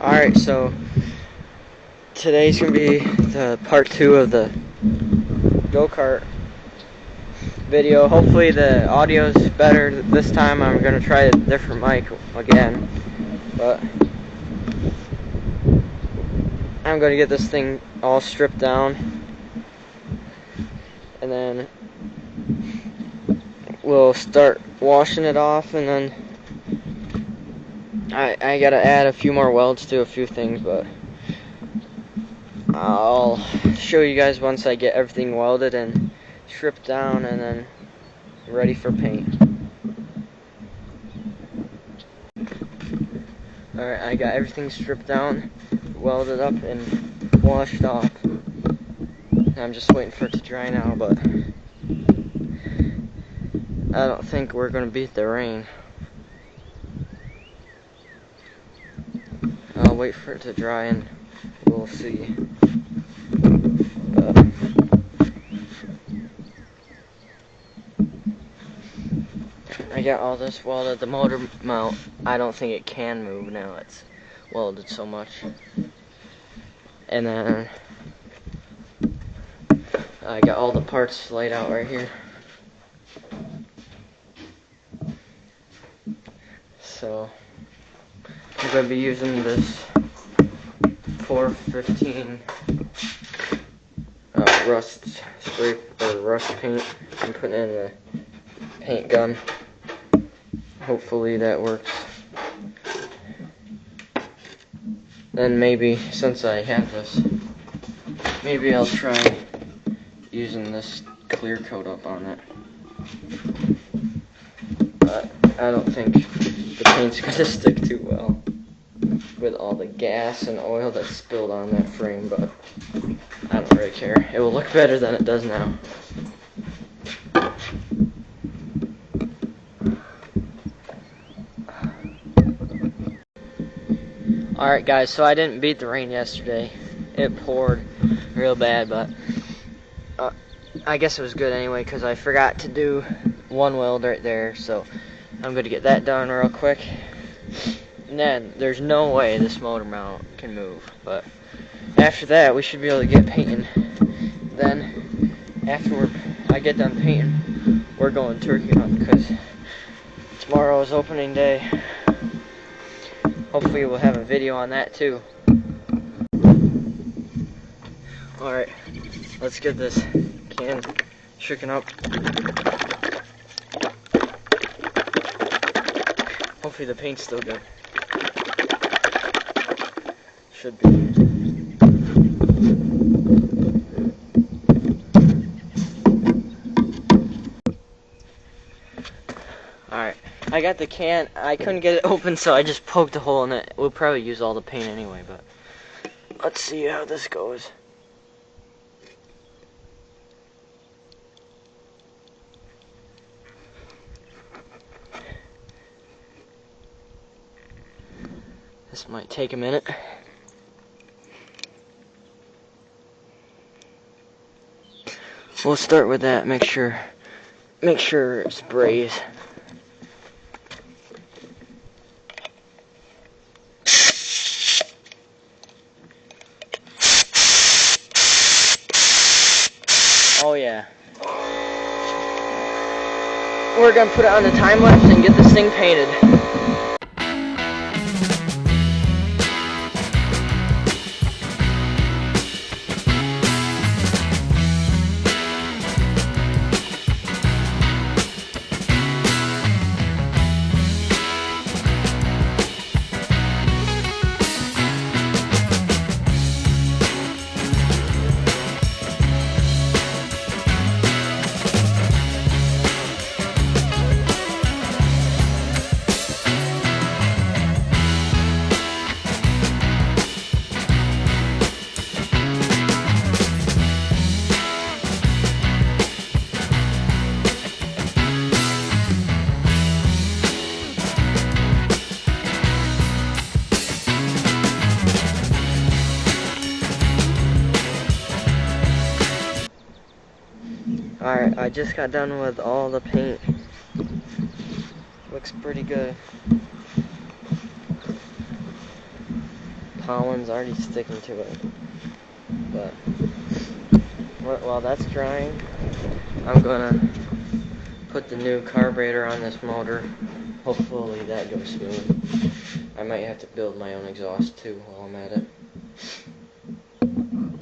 Alright, so today's going to be the part 2 of the go-kart video. Hopefully the audio's better this time. I'm going to try a different mic again, but I'm going to get this thing all stripped down, and then we'll start washing it off, and then I got to add a few more welds to a few things, but I'll show you guys once I get everything welded and stripped down and then ready for paint. Alright, I got everything stripped down, welded up, and washed off. I'm just waiting for it to dry now, but I don't think we're going to beat the rain. I'll wait for it to dry and we'll see. I got all this welded. The motor mount, I don't think it can move now. It's welded so much. And then I got all the parts laid out right here. So I'm going to be using this 415 rust spray or rust paint and putting it in a paint gun. Hopefully that works. Then maybe, since I have this, maybe I'll try using this clear coat up on it. But I don't think the paint's gonna stick too well with all the gas and oil that's spilled on that frame, but I don't really care. It will look better than it does now. Alright guys, so I didn't beat the rain yesterday. It poured real bad, but I guess it was good anyway because I forgot to do one weld right there, so I'm going to get that done real quick. And then there's no way this motor mount can move, but after that we should be able to get painting. Then after I get done painting, we're going turkey hunting because tomorrow is opening day. Hopefully we'll have a video on that too. Alright, let's get this can shaken up. Hopefully the paint's still good. Should be. Alright, I got the can. I couldn't get it open, so I just poked a hole in it. We'll probably use all the paint anyway, but let's see how this goes. This might take a minute. We'll start with that. Make sure it sprays. Oh yeah. We're gonna put it on the time lapse and get this thing painted. Alright, I just got done with all the paint. Looks pretty good. pollen's already sticking to it. But while that's drying, I'm gonna put the new carburetor on this motor. Hopefully that goes smooth. I might have to build my own exhaust too while I'm at it.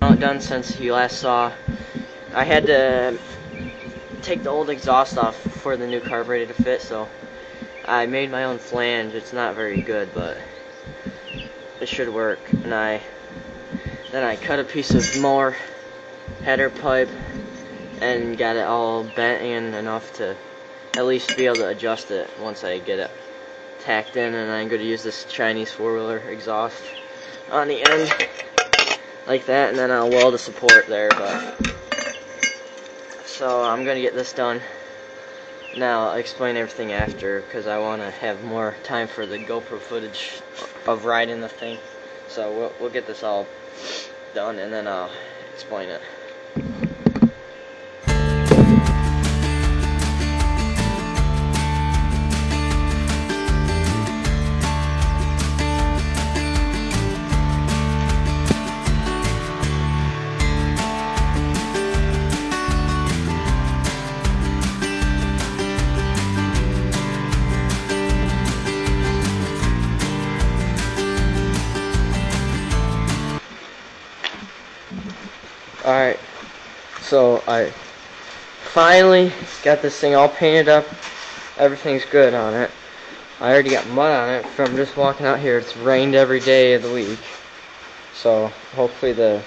Not done since you last saw. I had to take the old exhaust off for the new carburetor to fit, so I made my own flange. It's not very good, but it should work. And then I cut a piece of more header pipe and got it all bent in enough to at least be able to adjust it once I get it tacked in. And I'm going to use this Chinese four-wheeler exhaust on the end like that, and then I'll weld a support there. So I'm going to get this done. Now I'll explain everything after, because I want to have more time for the GoPro footage of riding the thing. So we'll get this all done, and then I'll explain it. Alright, so I finally got this thing all painted up. Everything's good on it. I already got mud on it from just walking out here. It's rained every day of the week, so hopefully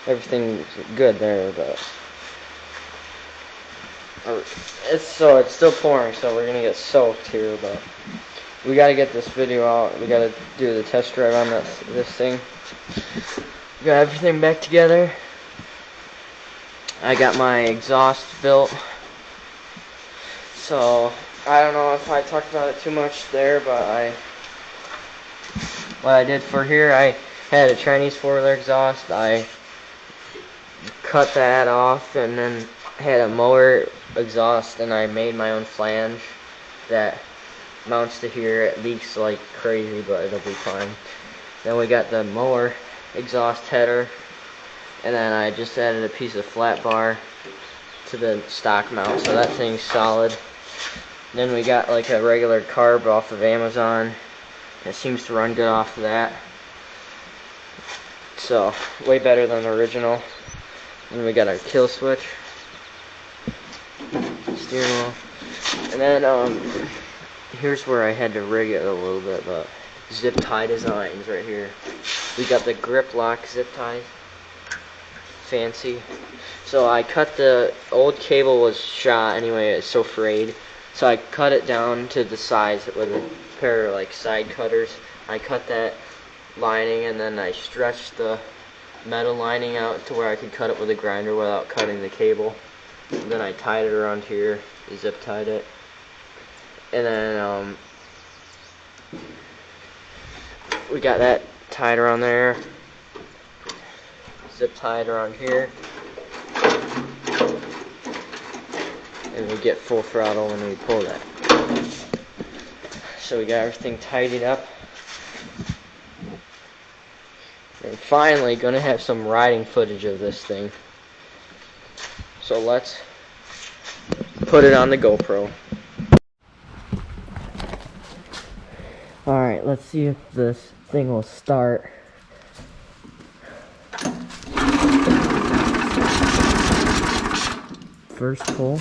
everything's good there. But it's still pouring, so we're gonna get soaked here. But we gotta get this video out. We gotta do the test drive on this thing. Got everything back together. I got my exhaust built. So I don't know if I talked about it too much there, but what I did for here, I had a Chinese four-wheeler exhaust. I cut that off and then had a mower exhaust, and I made my own flange that mounts to here. It leaks like crazy, but it'll be fine. Then we got the mower exhaust header, and then I just added a piece of flat bar to the stock mount, so that thing's solid. Then we got like a regular carb off of Amazon. It seems to run good off of that, so way better than the original. And we got our kill switch, steering wheel, and then here's where I had to rig it a little bit, but zip tie designs right here. We got the grip lock zip ties, fancy. So I cut the old cable was shot anyway, it's so frayed. So I cut it down to the size with a pair of like side cutters. I cut that lining, and then I stretched the metal lining out to where I could cut it with a grinder without cutting the cable. And then I tied it around here, zip tied it, and then we got that tied around there, zip tied around here, and we get full throttle when we pull that. So we got everything tidied up, and finally gonna have some riding footage of this thing. So let's put it on the GoPro. Alright, let's see if this thing will start. First pull.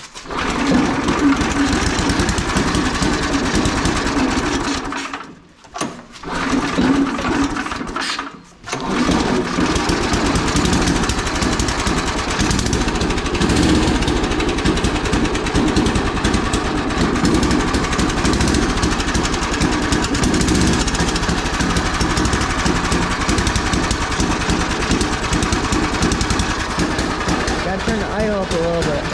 Gotta turn the idle up a little bit.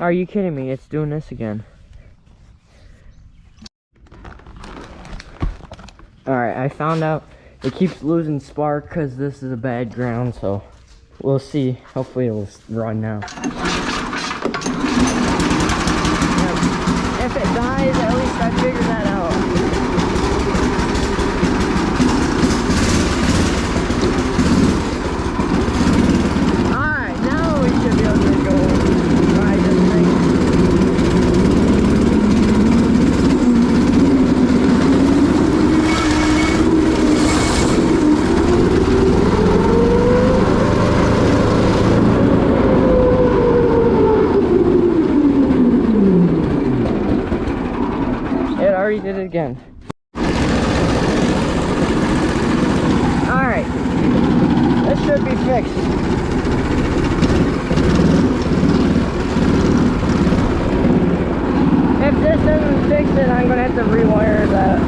Are you kidding me? It's doing this again. Alright, I found out it keeps losing spark because this is a bad ground, so we'll see. Hopefully it'll run now. If it dies, at least I figured that out. Alright, now we should be able to go ride this thing. Already did it again. Alright, this should be fixed. If this doesn't fix it, I'm gonna have to rewire that.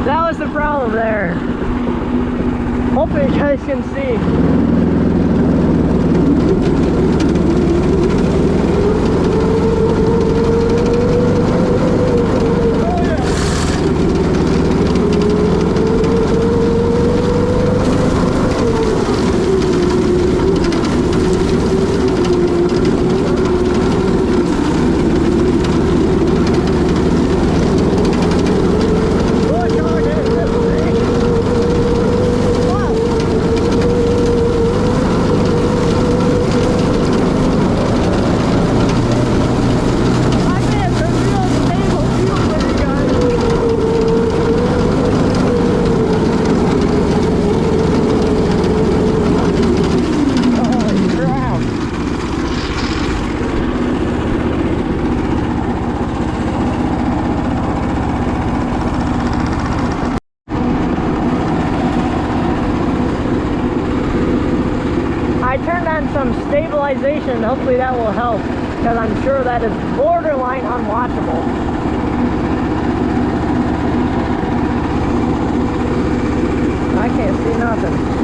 That was the problem there. Hopefully you guys can see. I turned on some stabilization. Hopefully that will help, because I'm sure that is borderline unwatchable. I can't see nothing.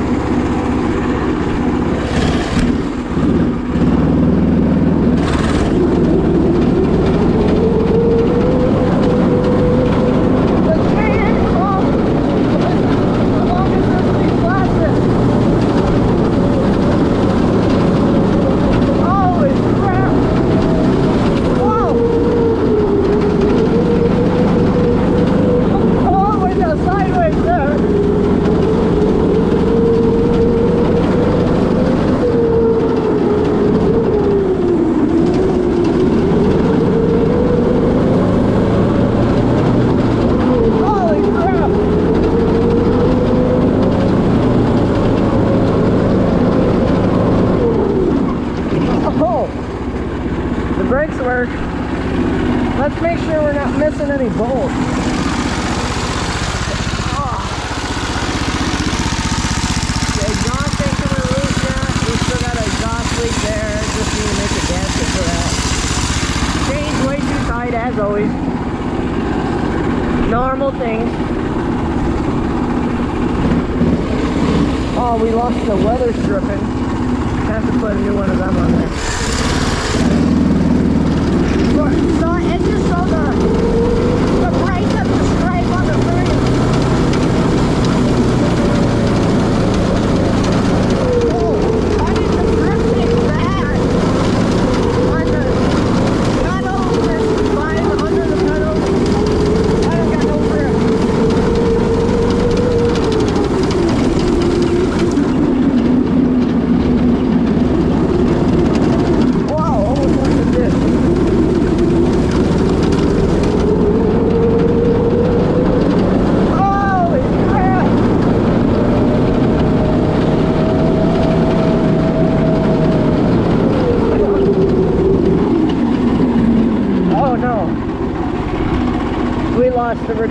Brakes work. Let's make sure we're not missing any bolts. Oh. The exhaust ain't coming loose yet. We still got an exhaust leak there. Just need to make a gasket for that. Chain's way too tight as always. Normal things. Oh, we lost the weather stripping. Have to put a new one of them on there. So it just saw the price of the stripe on the frame.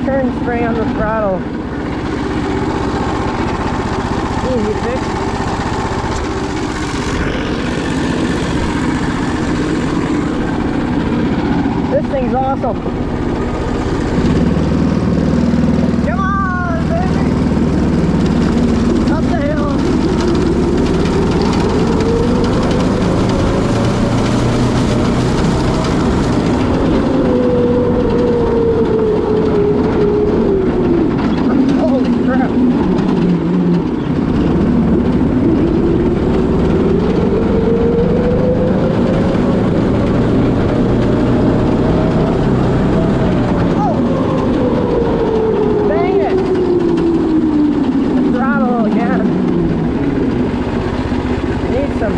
turn spring on the throttle. Easy fix. This thing's awesome. Come on, baby! Up the hill. Holy crap.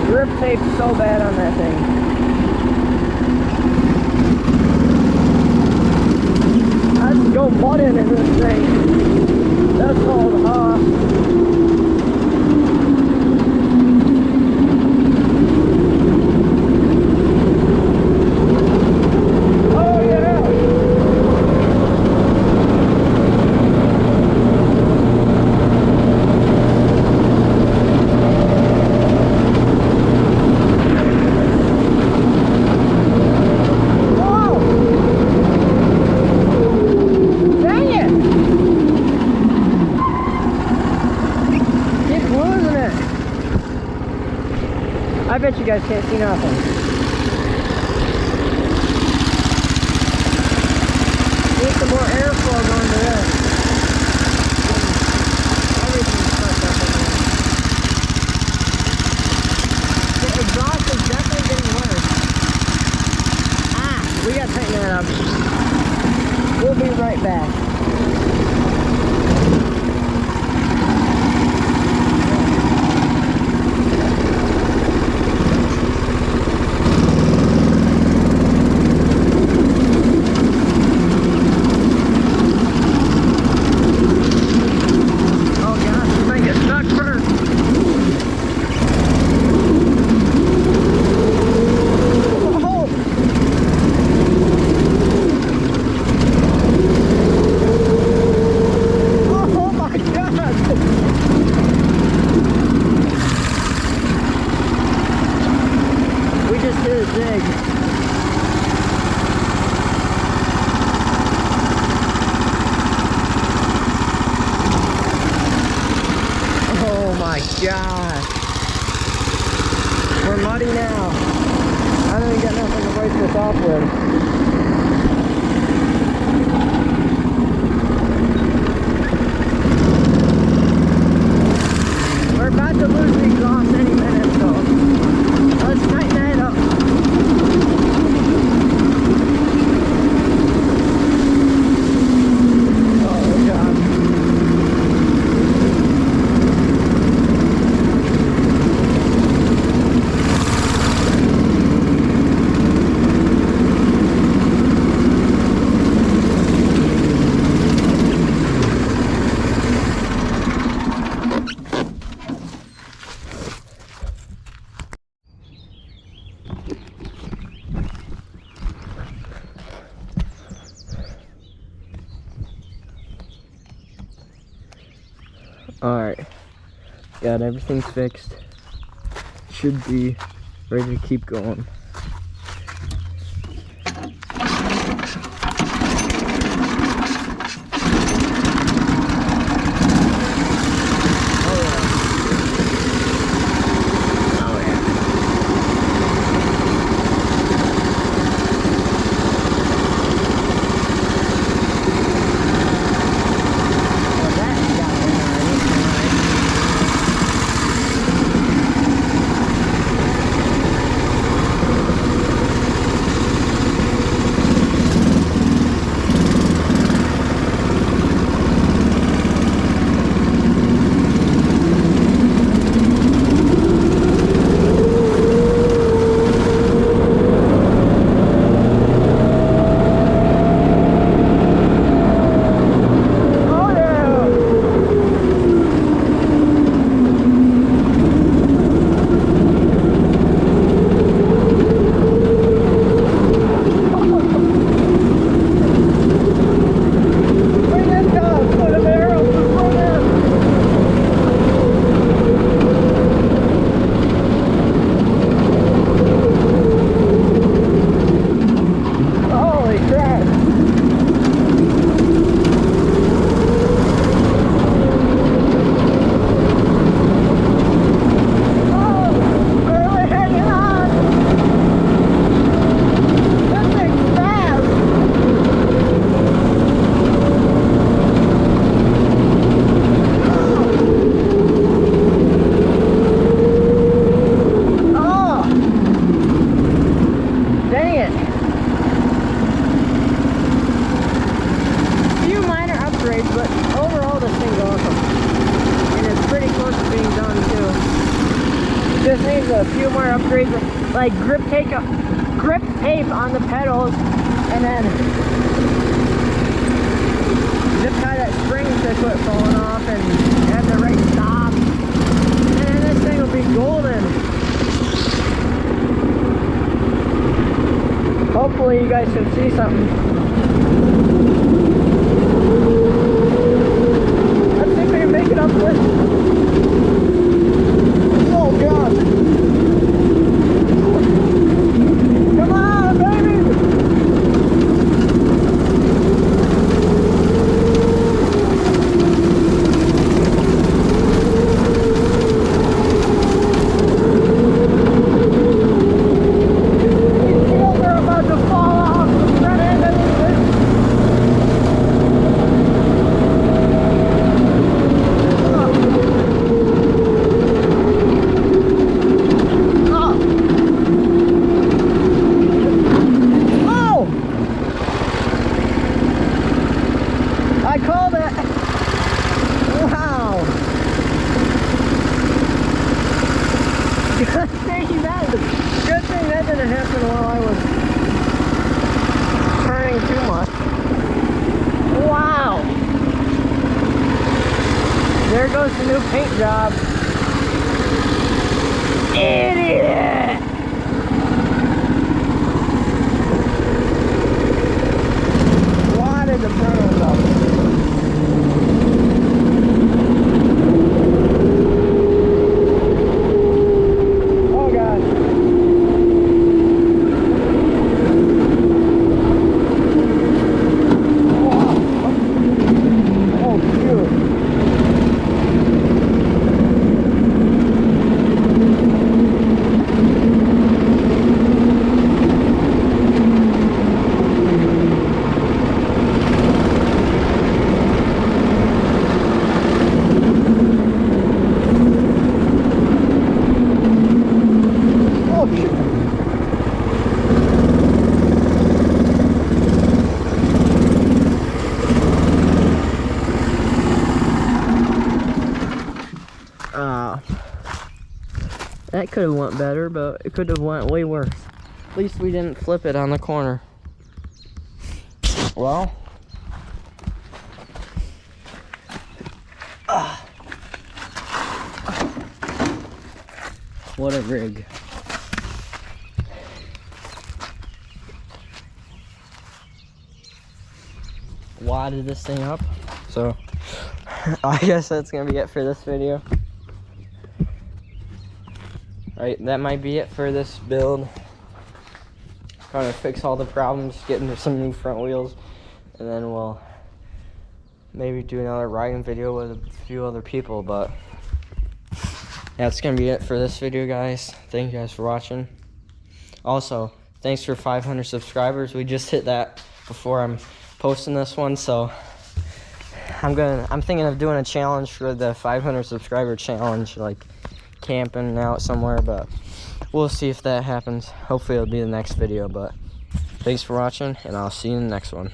Grip tape so bad on that thing. Let's go button in this thing. That's called oh yeah. I bet you guys can't see nothing. Need some more airflow going to this. Everything's fucked up in there. The exhaust is definitely getting worse. We gotta tighten that up. We'll be right back. Gosh, we're muddy now. I don't even got nothing to wipe this off with. We're about to lose the exhaust any minute, so let's tighten that up. Oh God. Alright, got everything fixed. Should be ready to keep going. a few more upgrades, like grip tape on the pedals, and then zip tie that spring to quit falling off, and have the right stop, and then this thing will be golden. Hopefully you guys can see something. Let's see if we can make it up with. Oh God! Come on, baby! I called it! Wow! Good thing that didn't happen while I was turning too much. Wow! There goes the new paint job. Idiot! Why did the burn up? That could have went better, but it could have went way worse. At least we didn't flip it on the corner. Well, what a rig. Wadded this thing up. So I guess that's gonna be it for this video. Alright, that might be it for this build. Trying to fix all the problems, getting some new front wheels, and then we'll maybe do another riding video with a few other people. But yeah, that's gonna be it for this video, guys. Thank you guys for watching. Also, thanks for 500 subscribers. We just hit that before I'm posting this one, so I'm thinking of doing a challenge for the 500 subscriber challenge, like camping out somewhere, but we'll see if that happens. Hopefully it'll be the next video, but thanks for watching, and I'll see you in the next one.